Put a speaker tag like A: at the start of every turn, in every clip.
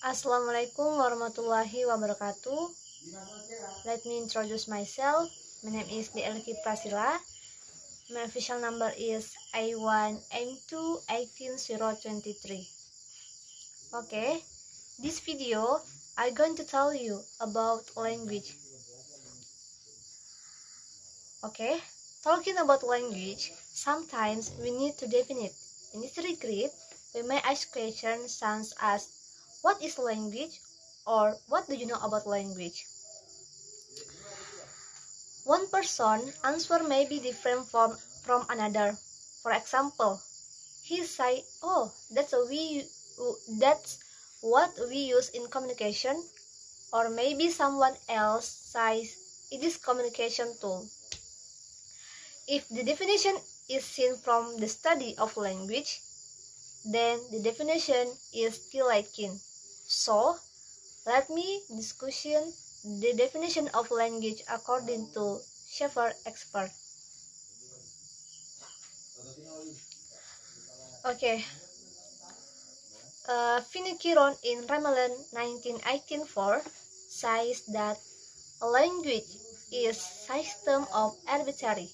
A: Assalamualaikum warahmatullahi wabarakatuh. Let me introduce myself. My name is elki pracila. My official number is I1 M2 18023. Okay, this video I'm going to tell you about language. Okay, talking about language, sometimes we need to define it. In this regard, we may ask questions such as what is language, or what do you know about language? One person answer may be different from another. For example, he say, "Oh, that's what we use in communication," or maybe someone else says, "It is communication tool." If the definition is seen from the study of language, then the definition is still lacking. So, let me discussion the definition of language according to several experts. Okay. Finikiron in Ramalan 1984 says that a language is system of arbitrary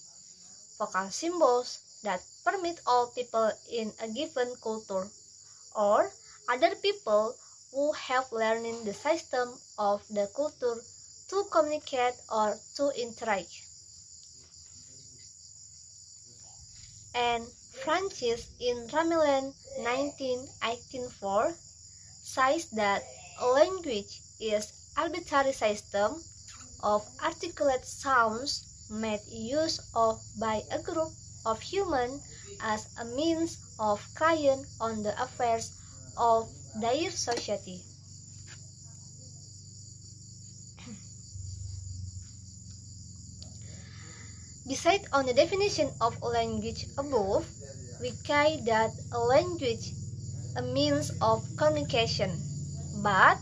A: vocal symbols that permit all people in a given culture or other people who have learned the system of the culture to communicate or to interact. And Francis in Ramalan 1984 says that a language is arbitrary system of articulate sounds made use of by a group of humans as a means of carrying on the affairs of their society. Besides on the definition of a language above, we say that a language a means of communication. But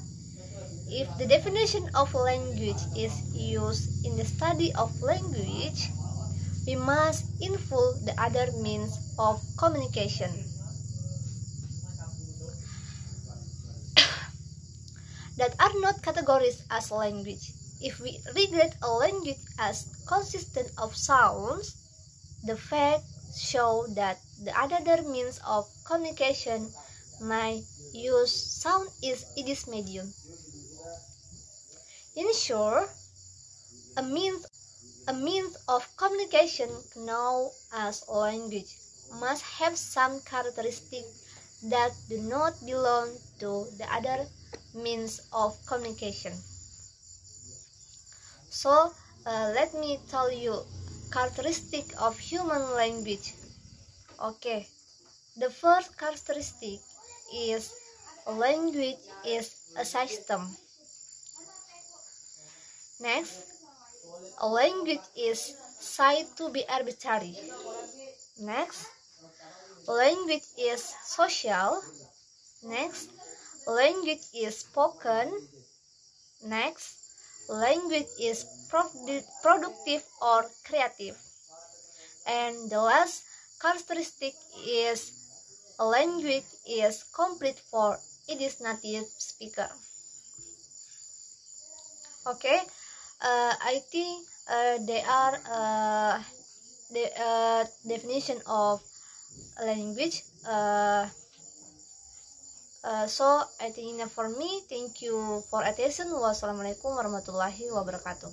A: if the definition of language is used in the study of language, we must include the other means of communication. That are not categorized as language. If we regard a language as consistent of sounds, the facts show that the other means of communication may use sound is its medium. In short, a means of communication known as language must have some characteristics that do not belong to the other means of communication. So, let me tell you characteristic of human language. Okay, the first characteristic is language is a system. Next, a language is said to be arbitrary. Next, language is social. Next, language is spoken. Next, language is productive or creative. And the last characteristic is a language is complete for its native speaker. Okay, I think they are the definition of language. So I think enough for me. Thank you for attention. Wassalamualaikum warahmatullahi wabarakatuh.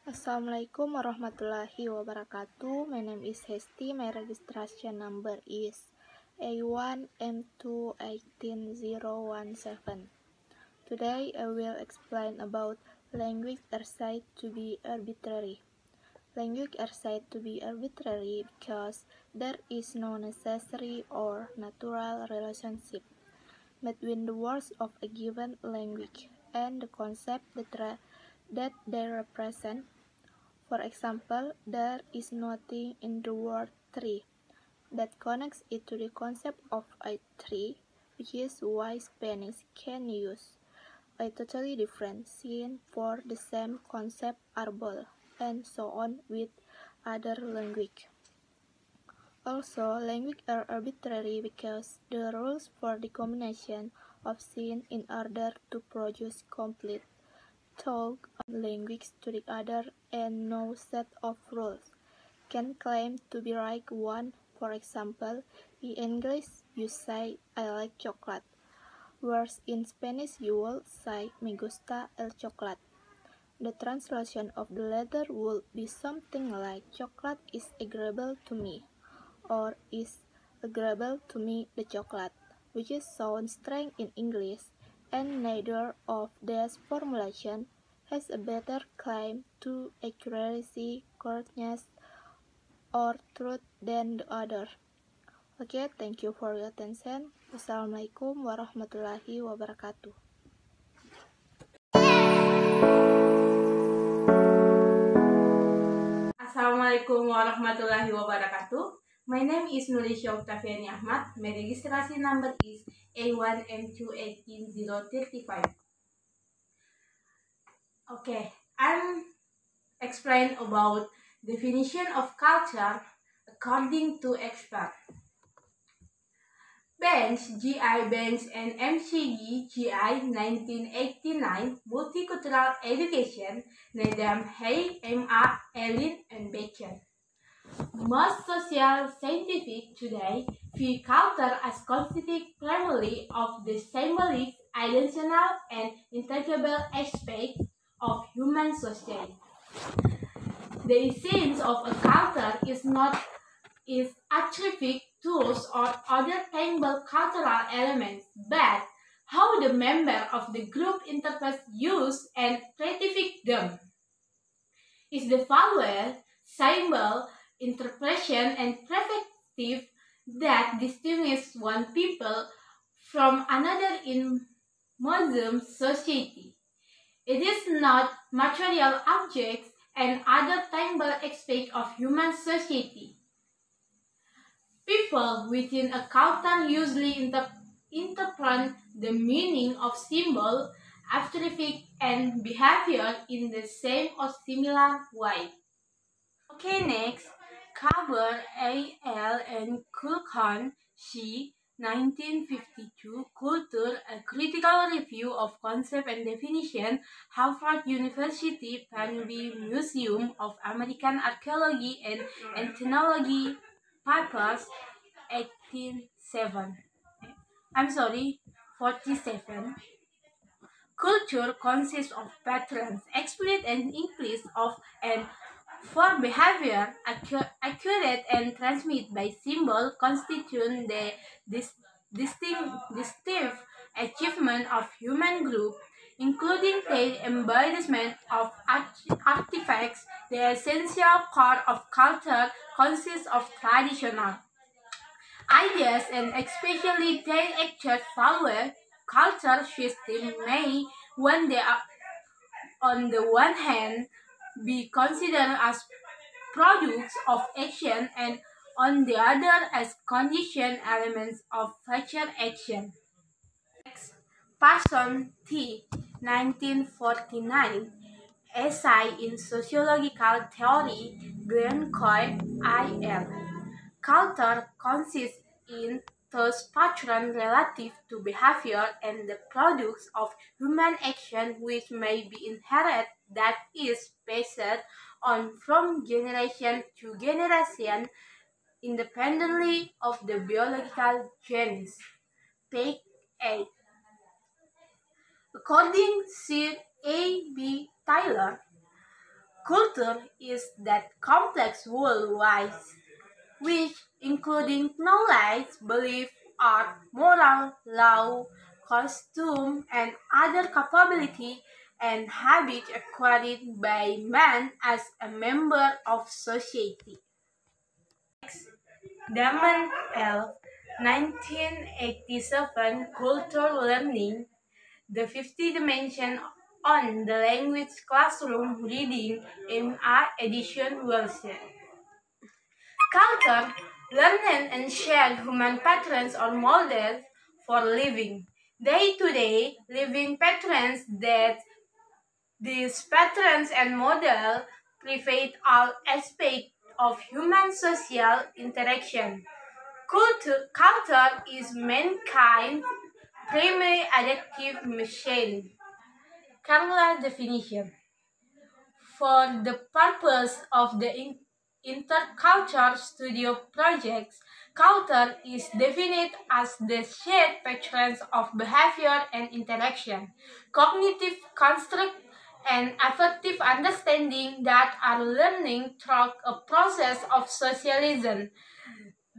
B: Assalamualaikum warahmatullahi wabarakatuh. My name is Hesti. My registration number is A1 M2 18017. Today I will explain about language are said to be arbitrary. Language are said to be arbitrary because there is no necessary or natural relationship between the words of a given language and the concept that they represent. For example, there is nothing in the word tree that connects it to the concept of a tree, which is why Spanish can use a totally different sign for the same concept arbol, and so on with other language. Also, language are arbitrary because the rules for the combination of scenes in order to produce complete talk on language to the other and no set of rules can claim to be right one. For example, in English you say I like chocolate, whereas in Spanish you will say me gusta el chocolate. The translation of the latter would be something like chocolate is agreeable to me, or is agreeable to me the chocolate, which sounds strange in English, and neither of these formulations has a better claim to accuracy, correctness, or truth than the other. Okay, thank you for your attention. Wassalamualaikum warahmatullahi wabarakatuh.
C: Assalamualaikum warahmatullahi wabarakatuh. My name is Oktaviani Achmad. My registration number is A1M218035. Okay, I'm explain about definition of culture according to expert. Bench, GI Bench and MCG, GI 1989, Multicultural Education, Nedam Hay, MR, Ellin, and Bacon. Most social scientific today view culture as constituting primarily of the symbolic, identitional, and intangible aspect of human society. The essence of a culture is not its attribute, tools, or other tangible cultural elements, but how the member of the group interprets, use, and creativate them. Is the value, symbol, interpretation, and perspective that distinguish one people from another in modern society. It is not material objects and other tangible aspects of human society. People within a culture usually interpret the meaning of symbol, attribute, and behavior in the same or similar way. Okay, next, cover A.L. and Kulkan, C. 1952, Culture, a Critical Review of Concept and Definition, Harvard University Penby Museum of American Archaeology and Ethnology, Papers, 47. Culture consists of patterns, explicit and implicit, of and for behavior, accurate and transmitted by symbol, constitute the distinctive achievement of human group, including the embodiment of artifacts. The essential core of culture consists of traditional ideas and especially their actual value. Culture systems may, when they are on the one hand, be considered as products of action and on the other as conditioned elements of future action. Parson T. 1949, Essay in Sociological Theory, Glencoe, I.L. Culture consists in those patterns relative to behavior and the products of human action which may be inherited, that is, passed on from generation to generation independently of the biological genes. Page 8. According to A.B. Taylor, culture is that complex worldwide which, including knowledge, belief, art, moral, law, costume, and other capability and habits acquired by man as a member of society. Next, Damon L. 1987, Cultural Learning, the 50 Dimension on the Language Classroom Reading, MR Edition Wilson. Culture, learning and share human patterns or models for living. Day-to-day living patterns that these patterns and models pervade all aspects of human social interaction. Culture is mankind's primary adaptive machine. Carla definition. For the purpose of the intercultural studio projects, culture is defined as the shared patterns of behavior and interaction, cognitive construct, and affective understanding that are learning through a process of socialization.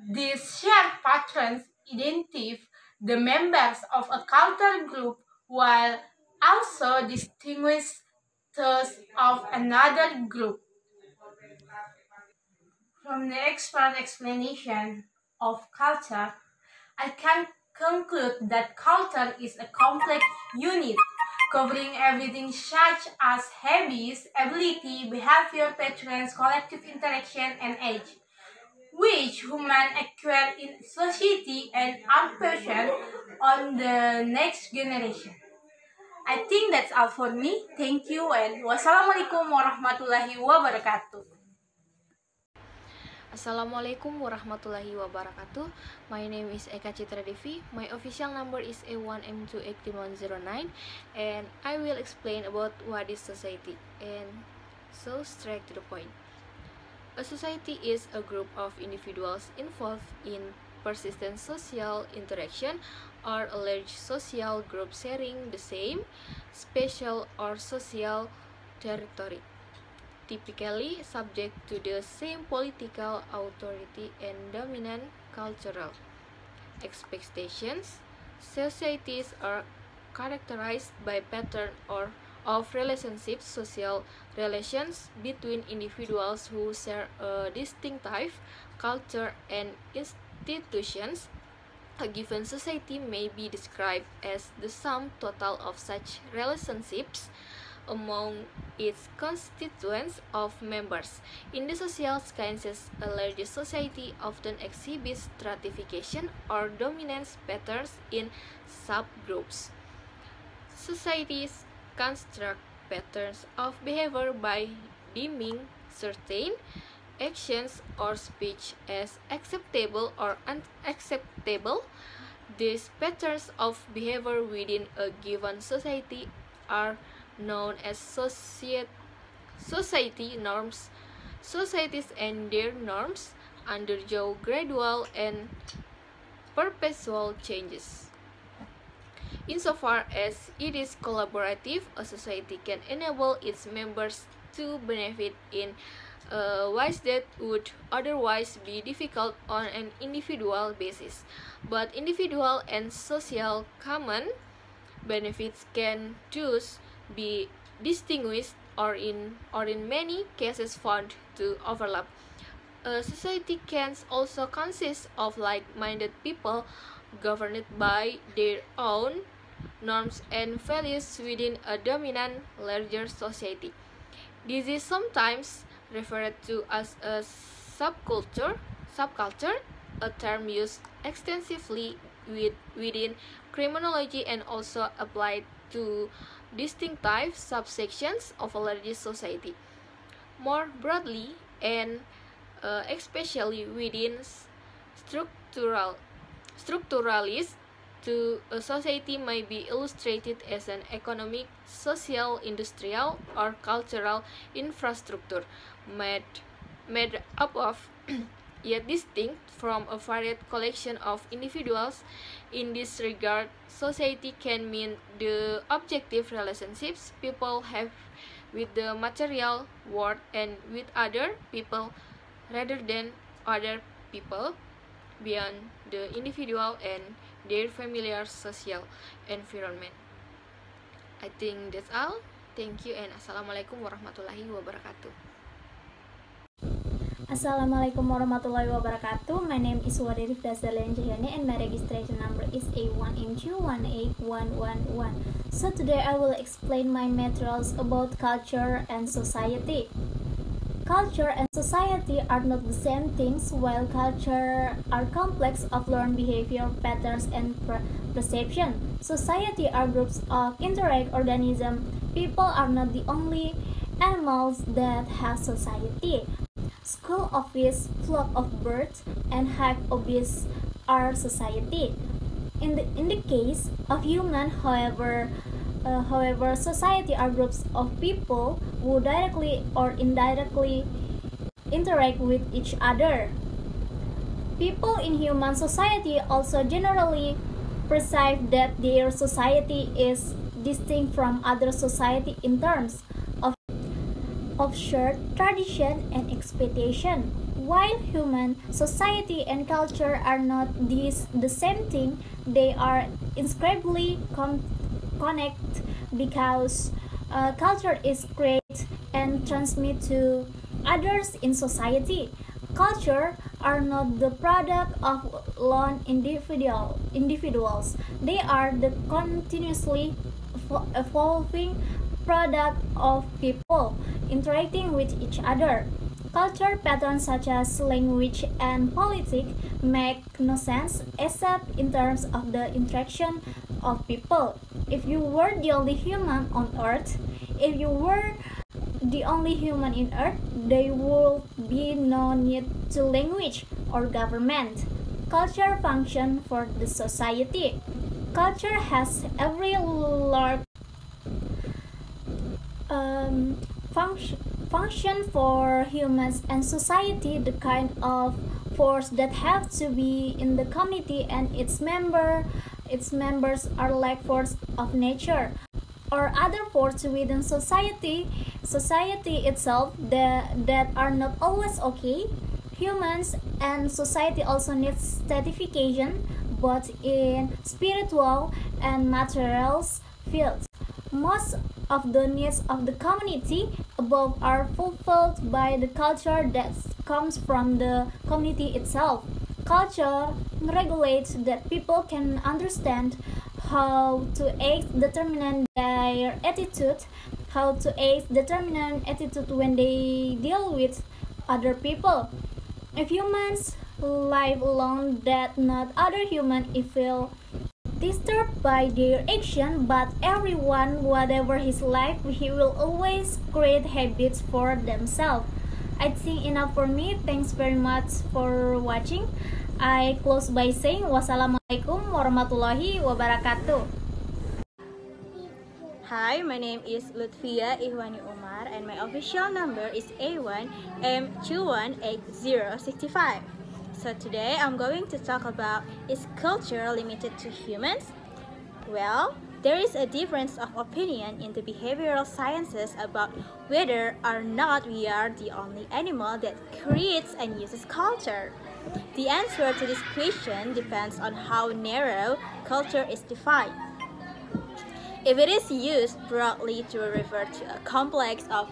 C: These shared patterns identify the members of a cultural group while also distinguish those of another group. From the expert explanation of culture, I can conclude that culture is a complex unit covering everything such as habits, ability, behavior, patterns, collective interaction, and age, which humans acquire in society and impression on the next generation. I think that's all for me. Thank you and wassalamualaikum warahmatullahi wabarakatuh.
D: Assalamualaikum warahmatullahi wabarakatuh. My name is Citra Devi. My official number is A1M28109 and I will explain about what is society. And so straight to the point. A society is a group of individuals involved in persistent social interaction or a large social group sharing the same spatial or social territory, typically subject to the same political authority and dominant cultural expectations. Societies are characterized by pattern or of relationships, social relations between individuals who share a distinctive culture and institutions. A given society may be described as the sum total of such relationships among its constituents of members. In the social sciences, a larger society often exhibits stratification or dominance patterns in subgroups. Societies construct patterns of behavior by deeming certain actions or speech as acceptable or unacceptable. These patterns of behavior within a given society are known as society norms. Societies and their norms undergo gradual and perpetual changes. Insofar as it is collaborative, a society can enable its members to benefit in ways that would otherwise be difficult on an individual basis. But individual and social common benefits can thus be distinguished or in many cases found to overlap. A society can also consist of like-minded people governed by their own norms and values within a dominant larger society. This is sometimes referred to as a subculture, a term used extensively within criminology and also applied to distinctive subsections of a larger society. More broadly, and especially within structuralists, to a society may be illustrated as an economic, social, industrial, or cultural infrastructure made up of yet distinct from a varied collection of individuals. In this regard, society can mean the objective relationships people have with the material world and with other people rather than other people beyond the individual and their familiar social environment. I think that's all. Thank you and Assalamualaikum warahmatullahi wabarakatuh.
E: Assalamualaikum warahmatullahi wabarakatuh. My name is Rifda, Sherlian, Cahyani, and my registration number is A1M28111. So today I will explain my materials about culture and society. Culture and society are not the same things. While culture are complex of learned behavior patterns and perception, society are groups of interact organisms. People are not the only animals that have society. school office, flock of birds, and hive office are society. In the case of human, however, society are groups of people who directly or indirectly interact with each other. People in human society also generally perceive that their society is distinct from other society in terms of shared tradition and expectation. While human society and culture are not the same thing, they are inscribably connected because culture is created and transmitted to others in society. Culture are not the product of lone individuals. They are the continuously evolving product of people interacting with each other. Culture patterns such as language and politics make no sense except in terms of the interaction of people. If you were the only human on earth, if you were the only human in earth, there would be no need to language or government. Culture function for the society. Culture has every large function for humans and society, the kind of force that have to be in the community and its members are like force of nature or other force within society itself that are not always okay. Humans and society also need stratification both in spiritual and material fields. Most of the needs of the community above are fulfilled by the culture that comes from the community itself. Culture regulates that people can understand how to act determine their attitude, when they deal with other people. If humans live alone, that not other human feel disturbed by their action, but everyone, whatever his life, he will always create habits for themselves. I think enough for me. Thanks very much for watching. I close by saying wassalamualaikum warahmatullahi wabarakatuh.
F: Hi, my name is Lutfia Ihwani Umar and my official number is A1M218065. So today I'm going to talk about, is culture limited to humans? Well, there is a difference of opinion in the behavioral sciences about whether or not we are the only animal that creates and uses culture. The answer to this question depends on how narrow culture is defined. If it is used broadly to refer to a complex of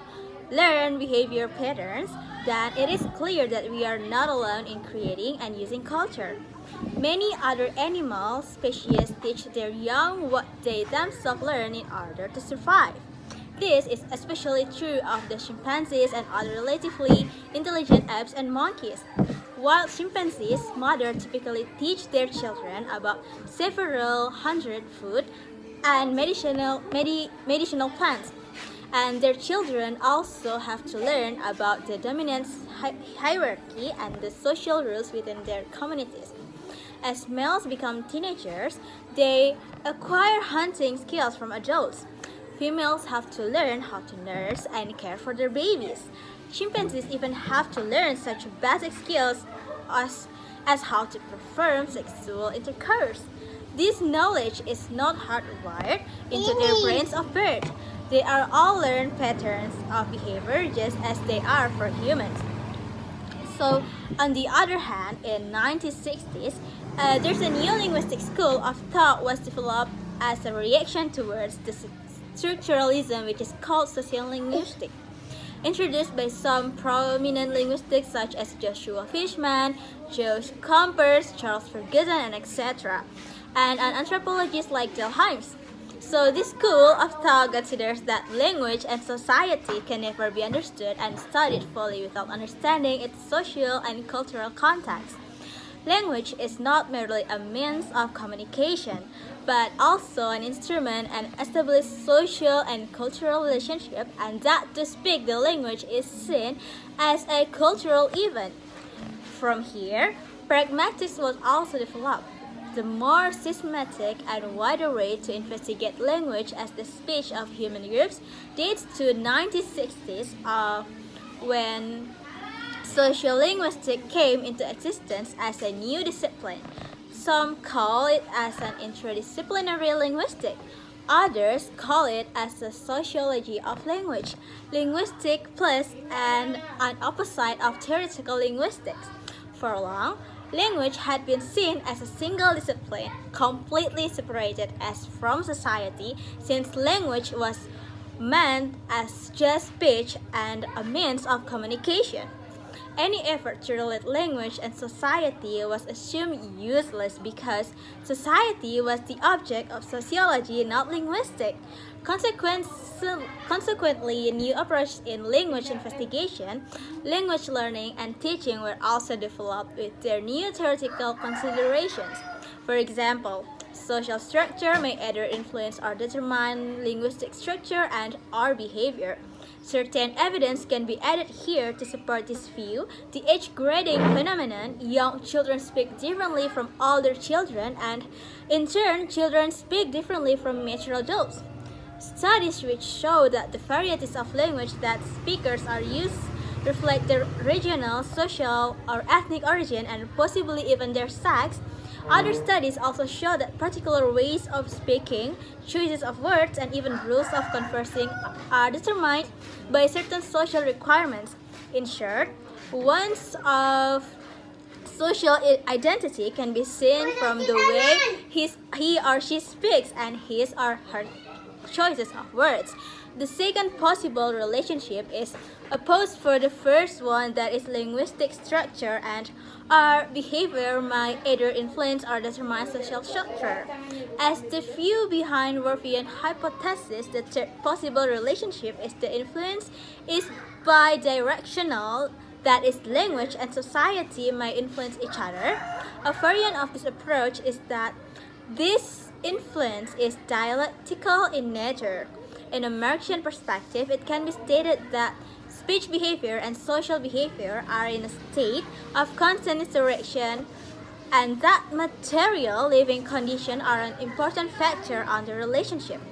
F: learned behavior patterns, then it is clear that we are not alone in creating and using culture. Many other animal species teach their young what they themselves learn in order to survive. This is especially true of the chimpanzees and other relatively intelligent apes and monkeys. While chimpanzees' mothers typically teach their children about several hundred food and medicinal plants, and their children also have to learn about the dominance hierarchy and the social rules within their communities. As males become teenagers, they acquire hunting skills from adults. Females have to learn how to nurse and care for their babies. Chimpanzees even have to learn such basic skills as how to perform sexual intercourse. This knowledge is not hardwired into their brains of birth. They are all learned patterns of behavior just as they are for humans. So, on the other hand, in 1960s, there's a new linguistic school of thought was developed as a reaction towards the structuralism which is called social linguistics, introduced by some prominent linguists such as Joshua Fishman, Josh Compers, Charles Ferguson, and etc., and an anthropologist like Del Himes. So this school of thought considers that language and society can never be understood and studied fully without understanding its social and cultural context. Language is not merely a means of communication, but also an instrument and establish social and cultural relationship, and that to speak the language is seen as a cultural event. From here, pragmatics was also developed. The more systematic and wider way to investigate language as the speech of human groups dates to 1960s when social linguistics came into existence as a new discipline. Some call it as an interdisciplinary linguistic. Others call it as the sociology of language, linguistic plus and an opposite of theoretical linguistics. For long, language had been seen as a single discipline, completely separated as from society, since language was meant as just speech and a means of communication. Any effort to relate language and society was assumed useless because society was the object of sociology, not linguistics. Consequently, new approaches in language investigation, language learning, and teaching were also developed with their new theoretical considerations. For example, social structure may either influence or determine linguistic structure and or behavior. Certain evidence can be added here to support this view. The age grading phenomenon, young children speak differently from older children, and in turn, children speak differently from mature adults. Studies which show that the varieties of language that speakers are used reflect their regional, social, or ethnic origin and possibly even their sex. Other studies also show that particular ways of speaking, choices of words, and even rules of conversing are determined by certain social requirements. In short, one's of social identity can be seen from the way he or she speaks and his or her choices of words. The second possible relationship is opposed for the first one, that is linguistic structure and our behavior might either influence or determine social structure. As the view behind Worfian hypothesis, the third possible relationship is the influence is bidirectional, that is language and society may influence each other. A variant of this approach is that this influence is dialectical in nature. In a Marxian perspective, it can be stated that speech behavior and social behavior are in a state of constant interaction, and that material living conditions are an important factor on the relationship.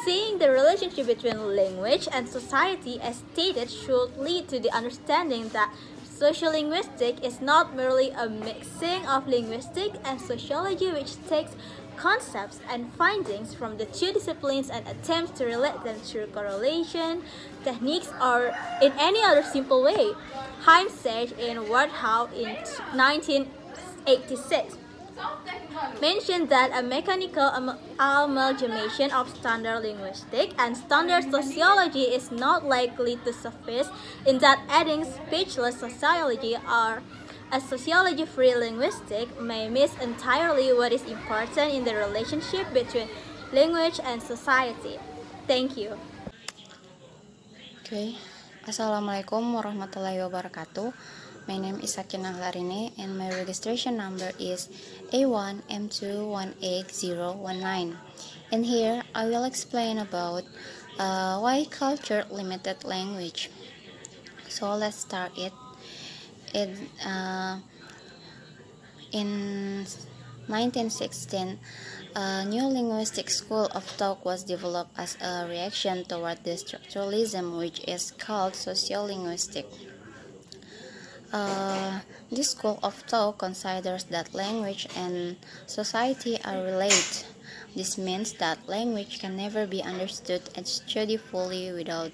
F: Seeing the relationship between language and society as stated should lead to the understanding that social linguistics is not merely a mixing of linguistics and sociology which takes concepts and findings from the two disciplines and attempts to relate them through correlation, techniques, or in any other simple way. Heim said in Word How in 1986, mentioned that a mechanical amalgamation of standard linguistics and standard sociology is not likely to suffice, in that adding speechless sociology or a sociology-free linguistic may miss entirely what is important in the relationship between language and society. Thank you.
G: Okay. Assalamualaikum warahmatullahi wabarakatuh. My name is Sakinah Rine and my registration number is A1M218019. And here I will explain about why culture limited language. So let's start it. In 1916, a new linguistic school of thought was developed as a reaction toward the structuralism which is called sociolinguistics. This school of thought considers that language and society are related. This means that language can never be understood and studied fully without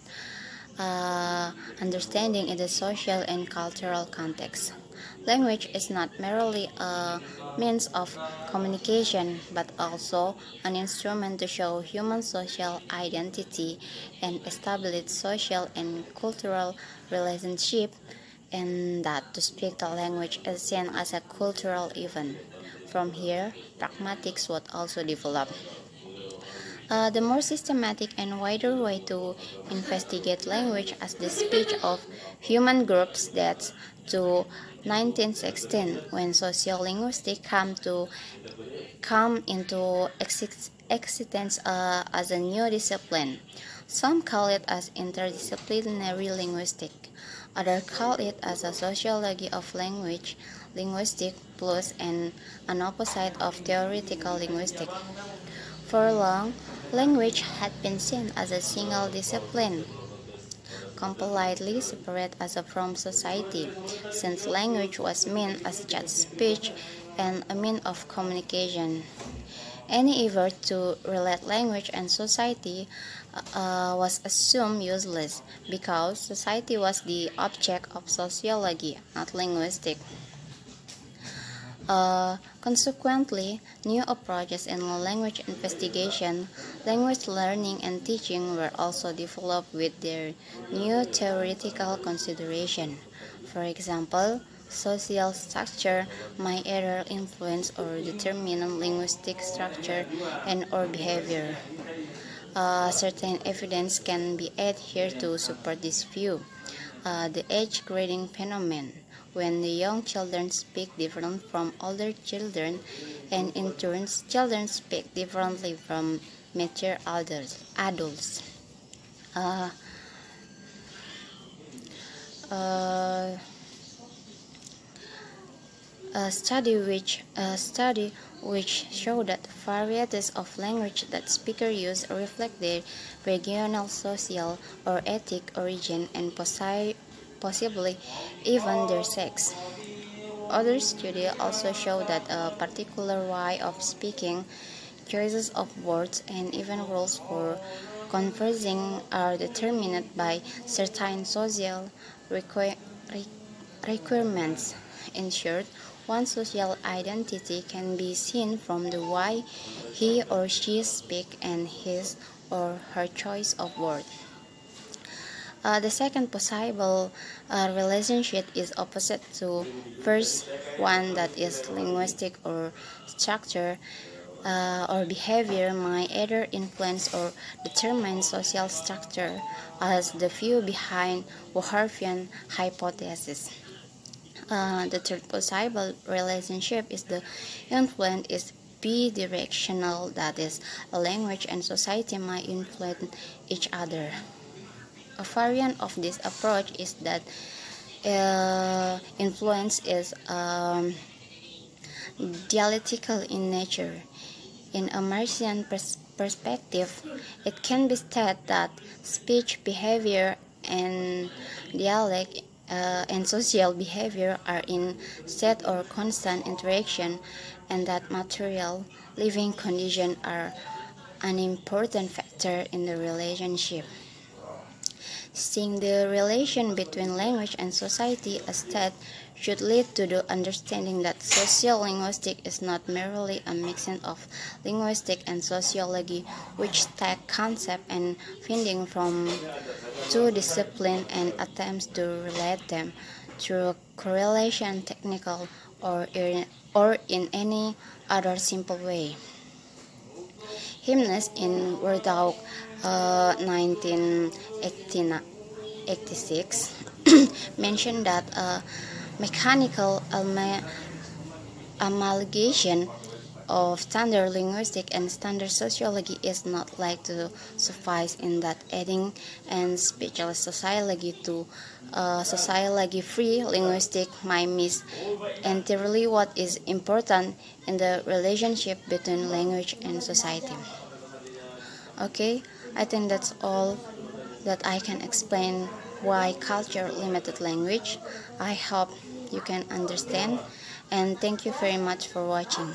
G: understanding in the social and cultural context. Language is not merely a means of communication, but also an instrument to show human social identity and establish social and cultural relationship, and that to speak the language is seen as a cultural event. From here, pragmatics was also developed. The more systematic and wider way to investigate language as the speech of human groups dates to 1916, when sociolinguistics come into existence as a new discipline. Some call it as interdisciplinary linguistics. Others call it as a sociology of language, linguistic plus an opposite of theoretical linguistics. For long, language had been seen as a single discipline, completely separate from society, since language was meant as just speech and a means of communication. Any effort to relate language and society was assumed useless, because society was the object of sociology, not linguistics. Consequently, new approaches in language investigation, language learning and teaching were also developed with their new theoretical consideration. For example, social structure might either influence or determine linguistic structure and or behavior. Certain evidence can be added here to support this view. The age grading phenomenon, when the young children speak different from older children, and in turn, children speak differently from mature adults. A study which showed that varieties of language that speakers use reflect their regional, social, or ethnic origin, and possibly even their sex. Other studies also show that a particular way of speaking, choices of words, and even rules for conversing are determined by certain social requirements. In short, one's social identity can be seen from the way he or she speaks and his or her choice of words. The second possible relationship is opposite to first one, that is linguistic or structure or behavior might either influence or determine social structure, as the view behind Whorfian hypothesis. The third possible relationship is the influence is bidirectional, that is, a language and society might influence each other. A variant of this approach is that influence is dialectical in nature. In a Marxian perspective, it can be stated that speech, behavior, and dialect and social behavior are in set or constant interaction, and that material living conditions are an important factor in the relationship. Seeing the relation between language and society as that should lead to the understanding that sociolinguistics is not merely a mixing of linguistics and sociology, which take concept and finding from two disciplines and attempts to relate them through correlation, technical or in any other simple way. Hymnes in Wordau 1986 mentioned that a mechanical amalgamation of standard linguistics and standard sociology is not likely to suffice, in that adding and speechless sociology to sociology-free linguistics might miss entirely what is important in the relationship between language and society. Okay, I think that's all that I can explain why culture limited language. I hope you can understand, and thank you very much for watching.